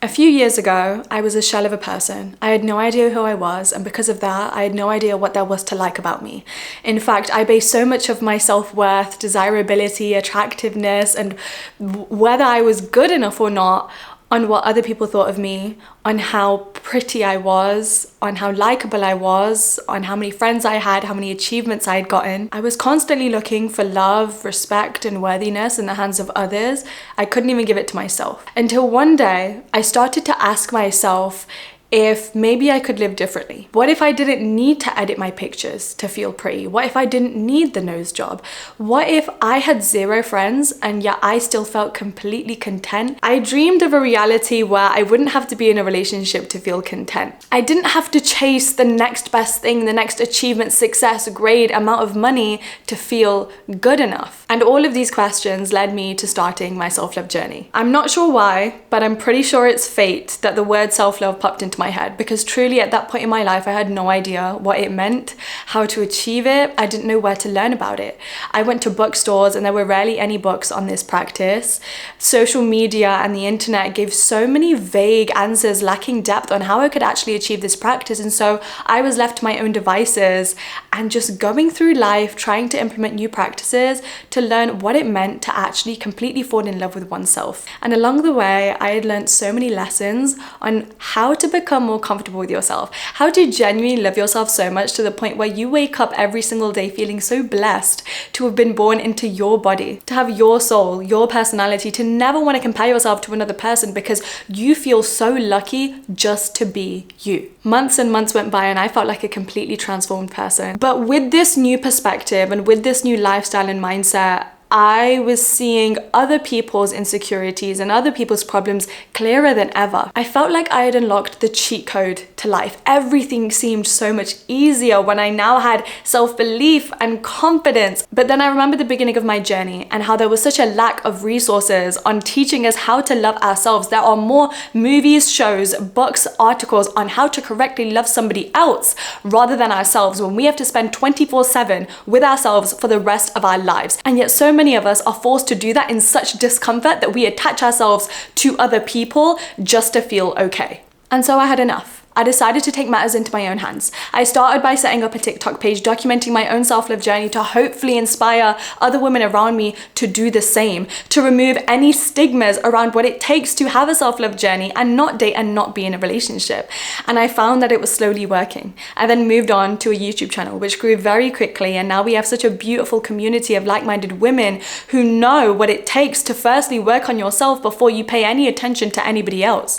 A few years ago, I was a shell of a person. I had no idea who I was, and because of that, I had no idea what there was to like about me. In fact, I based so much of my self-worth, desirability, attractiveness, and whether I was good enough or not on what other people thought of me, on how pretty I was, on how likable I was, on how many friends I had, how many achievements I had gotten. I was constantly looking for love, respect, and worthiness in the hands of others. I couldn't even give it to myself. Until one day, I started to ask myself if maybe I could live differently. What if I didn't need to edit my pictures to feel pretty? What if I didn't need the nose job? What if I had 0 friends and yet I still felt completely content? I dreamed of a reality where I wouldn't have to be in a relationship to feel content. I didn't have to chase the next best thing, the next achievement, success, grade, amount of money to feel good enough. And all of these questions led me to starting my self-love journey. I'm not sure why, but I'm pretty sure it's fate that the word self-love popped into my head, because truly at that point in my life I had no idea what it meant, how to achieve it. I didn't know where to learn about it. I went to bookstores and there were rarely any books on this practice. Social media and the internet gave so many vague answers lacking depth on how I could actually achieve this practice, and so I was left to my own devices and just going through life trying to implement new practices to learn what it meant to actually completely fall in love with oneself. And along the way I had learned so many lessons on how to become more comfortable with yourself, how to genuinely love yourself so much to the point where you wake up every single day feeling so blessed to have been born into your body, to have your soul, your personality, to never want to compare yourself to another person because you feel so lucky just to be you. Months and months went by and I felt like a completely transformed person. But with this new perspective and with this new lifestyle and mindset, I was seeing other people's insecurities and other people's problems clearer than ever. I felt like I had unlocked the cheat code to life. Everything seemed so much easier when I now had self-belief and confidence. But then I remember the beginning of my journey and how there was such a lack of resources on teaching us how to love ourselves. There are more movies, shows, books, articles on how to correctly love somebody else rather than ourselves, when we have to spend 24/7 with ourselves for the rest of our lives. And yet so many of us are forced to do that in such discomfort that we attach ourselves to other people just to feel okay. And so I had enough. I decided to take matters into my own hands. I started by setting up a TikTok page documenting my own self-love journey to hopefully inspire other women around me to do the same, to remove any stigmas around what it takes to have a self-love journey and not date and not be in a relationship. And I found that it was slowly working. I then moved on to a YouTube channel, which grew very quickly, and now we have such a beautiful community of like-minded women who know what it takes to firstly work on yourself before you pay any attention to anybody else.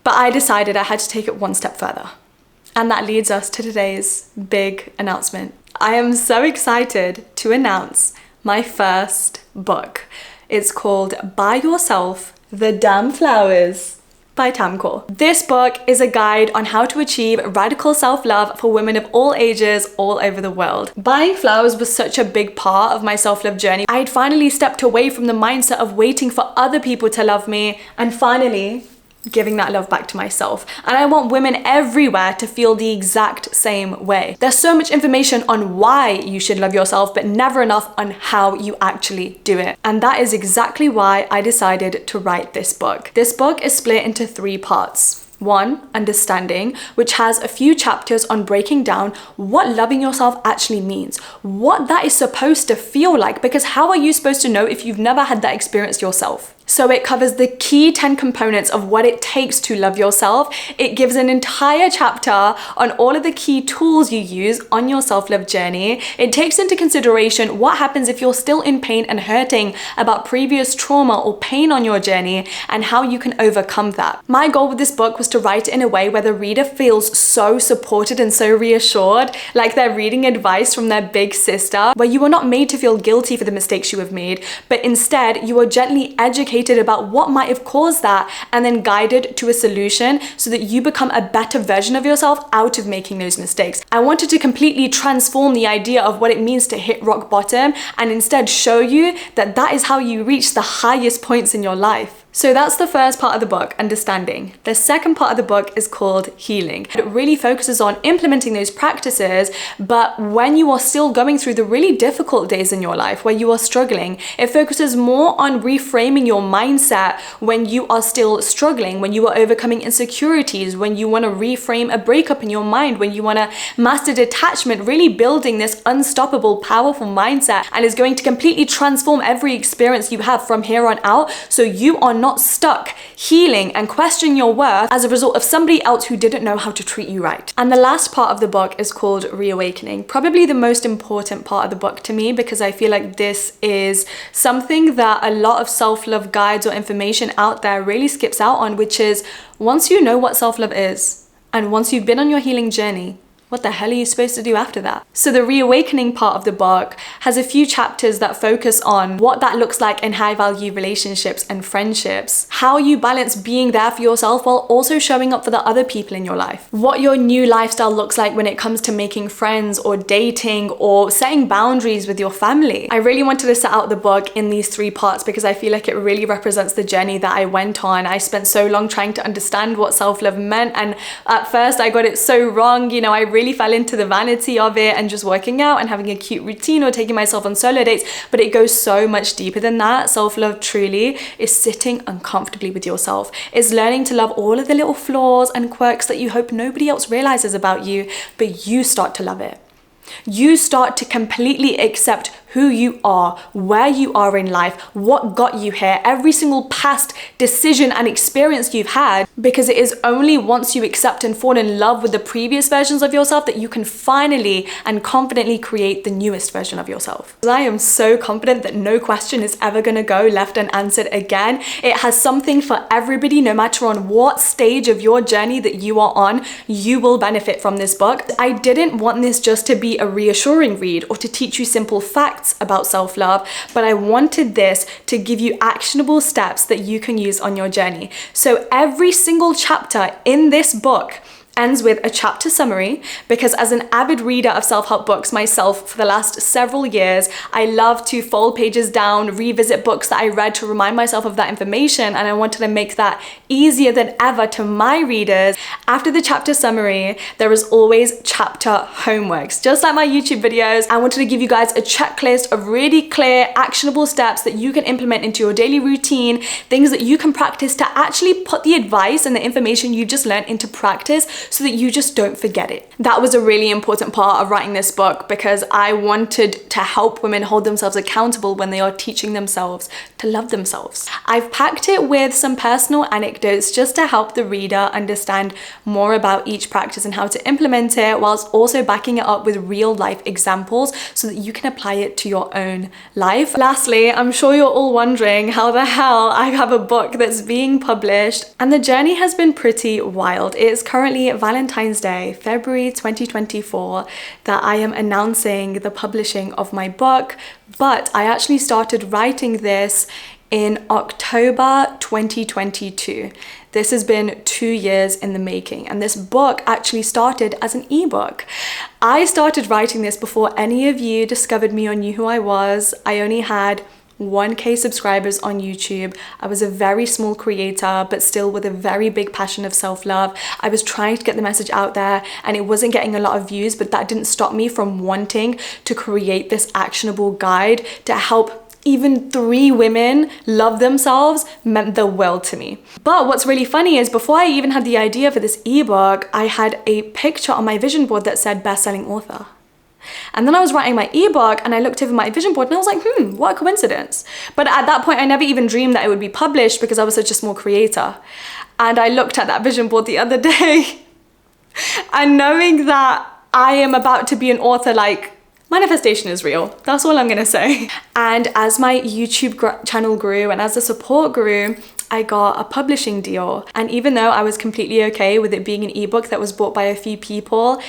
But I decided I had to take it one step further. And that leads us to today's big announcement. I am so excited to announce my first book. It's called Buy Yourself the Damn Flowers by Tamkaur. This book is a guide on how to achieve radical self-love for women of all ages all over the world. Buying flowers was such a big part of my self-love journey. I had finally stepped away from the mindset of waiting for other people to love me and finally giving that love back to myself. And I want women everywhere to feel the exact same way. There's so much information on why you should love yourself, but never enough on how you actually do it. And that is exactly why I decided to write this book. This book is split into 3 parts. 1, understanding, which has a few chapters on breaking down what loving yourself actually means, what that is supposed to feel like, because how are you supposed to know if you've never had that experience yourself? So it covers the key 10 components of what it takes to love yourself. It gives an entire chapter on all of the key tools you use on your self-love journey. It takes into consideration what happens if you're still in pain and hurting about previous trauma or pain on your journey and how you can overcome that. My goal with this book was to write it in a way where the reader feels so supported and so reassured, like they're reading advice from their big sister, where you are not made to feel guilty for the mistakes you have made, but instead you are gently educated about what might have caused that and then guided to a solution so that you become a better version of yourself out of making those mistakes. I wanted to completely transform the idea of what it means to hit rock bottom and instead show you that that is how you reach the highest points in your life. So that's the first part of the book, understanding. The second part of the book is called healing. It really focuses on implementing those practices, but when you are still going through the really difficult days in your life where you are struggling, it focuses more on reframing your mindset when you are still struggling, when you are overcoming insecurities, when you want to reframe a breakup in your mind, when you want to master detachment, really building this unstoppable, powerful mindset, and is going to completely transform every experience you have from here on out, so you are not stuck healing and questioning your worth as a result of somebody else who didn't know how to treat you right. And the last part of the book is called reawakening. Probably the most important part of the book to me, because I feel like this is something that a lot of self-love guides or information out there really skips out on, which is once you know what self-love is, and once you've been on your healing journey, what the hell are you supposed to do after that? So the reawakening part of the book has a few chapters that focus on what that looks like in high value relationships and friendships, how you balance being there for yourself while also showing up for the other people in your life, what your new lifestyle looks like when it comes to making friends or dating or setting boundaries with your family. I really wanted to set out the book in these 3 parts because I feel like it really represents the journey that I went on. I spent so long trying to understand what self-love meant, and at first I got it so wrong. You know, I really fell into the vanity of it and just working out and having a cute routine or taking myself on solo dates, but it goes so much deeper than that. Self-love truly is sitting uncomfortably with yourself. It's learning to love all of the little flaws and quirks that you hope nobody else realizes about you, but you start to love it. You start to completely accept who you are, where you are in life, what got you here, every single past decision and experience you've had, because it is only once you accept and fall in love with the previous versions of yourself that you can finally and confidently create the newest version of yourself. I am so confident that no question is ever going to go left unanswered again. It has something for everybody, no matter on what stage of your journey that you are on, you will benefit from this book. I didn't want this just to be a reassuring read or to teach you simple facts about self-love, but I wanted this to give you actionable steps that you can use on your journey. So every single chapter in this book ends with a chapter summary, because as an avid reader of self-help books myself for the last several years, I love to fold pages down, revisit books that I read to remind myself of that information, and I wanted to make that easier than ever to my readers. After the chapter summary, there is always chapter homeworks. Just like my YouTube videos, I wanted to give you guys a checklist of really clear, actionable steps that you can implement into your daily routine, things that you can practice to actually put the advice and the information you just learned into practice, so that you just don't forget it. That was a really important part of writing this book, because I wanted to help women hold themselves accountable when they are teaching themselves to love themselves. I've packed it with some personal anecdotes just to help the reader understand more about each practice and how to implement it, whilst also backing it up with real life examples so that you can apply it to your own life. Lastly, I'm sure you're all wondering how the hell I have a book that's being published, and the journey has been pretty wild. It is currently Valentine's Day, February 2024, that I am announcing the publishing of my book, but I actually started writing this in October 2022. This has been 2 years in the making, and this book actually started as an ebook. I started writing this before any of you discovered me or knew who I was. I only had 1K subscribers on YouTube. I was a very small creator, but still with a very big passion of self-love. I was trying to get the message out there, and it wasn't getting a lot of views, but that didn't stop me from wanting to create this actionable guide to help even 3 women love themselves. Meant the world to me. But what's really funny is before I even had the idea for this ebook, I had a picture on my vision board that said best-selling author. And then I was writing my ebook and I looked over my vision board and I was like, what a coincidence. But at that point, I never even dreamed that it would be published because I was such a small creator. And I looked at that vision board the other day and knowing that I am about to be an author, like, manifestation is real. That's all I'm gonna say. And as my YouTube channel grew and as the support grew, I got a publishing deal. And even though I was completely okay with it being an ebook that was bought by a few people,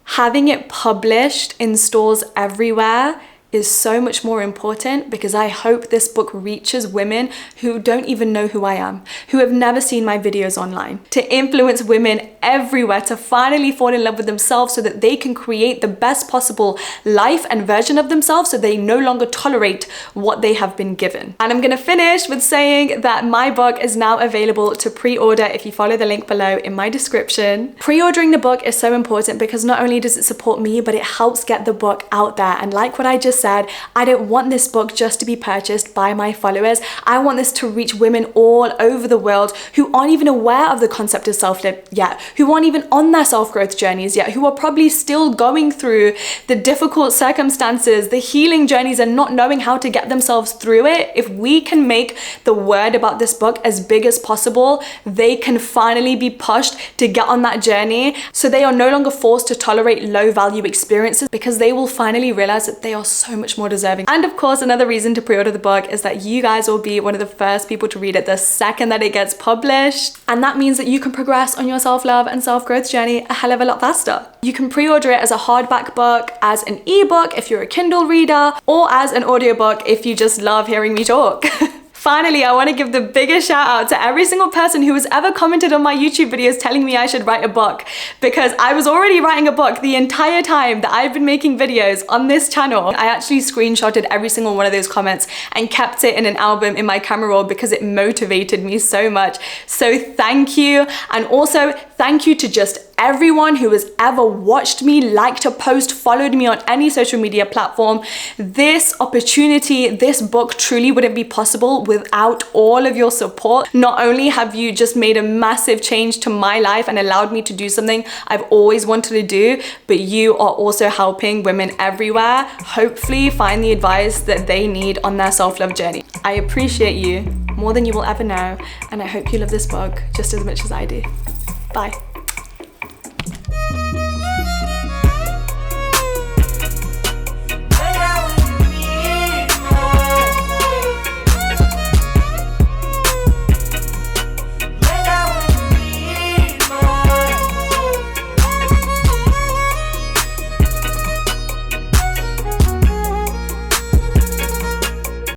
having it published in stores everywhere is so much more important because I hope this book reaches women who don't even know who I am, who have never seen my videos online, to influence women everywhere to finally fall in love with themselves so that they can create the best possible life and version of themselves so they no longer tolerate what they have been given. And I'm gonna finish with saying that my book is now available to pre-order if you follow the link below in my description. Pre-ordering the book is so important because not only does it support me, but it helps get the book out there. And like what I just said, I don't want this book just to be purchased by my followers. I want this to reach women all over the world who aren't even aware of the concept of self-love yet, who aren't even on their self-growth journeys yet, who are probably still going through the difficult circumstances, the healing journeys, and not knowing how to get themselves through it. If we can make the word about this book as big as possible, they can finally be pushed to get on that journey so they are no longer forced to tolerate low value experiences, because they will finally realize that they are so much more deserving. And of course, another reason to pre-order the book is that you guys will be one of the first people to read it the second that it gets published. And that means that you can progress on your self-love and self-growth journey a hell of a lot faster. You can pre-order it as a hardback book, as an ebook if you're a Kindle reader, or as an audiobook if you just love hearing me talk. Finally, I want to give the biggest shout out to every single person who has ever commented on my YouTube videos telling me I should write a book, because I was already writing a book the entire time that I've been making videos on this channel. I actually screenshotted every single one of those comments and kept it in an album in my camera roll because it motivated me so much. So thank you. And also thank you to just everyone who has ever watched me, liked a post, followed me on any social media platform. This opportunity, this book truly wouldn't be possible without all of your support. Not only have you just made a massive change to my life and allowed me to do something I've always wanted to do, but you are also helping women everywhere hopefully find the advice that they need on their self-love journey. I appreciate you more than you will ever know, and I hope you love this book just as much as I do. Bye.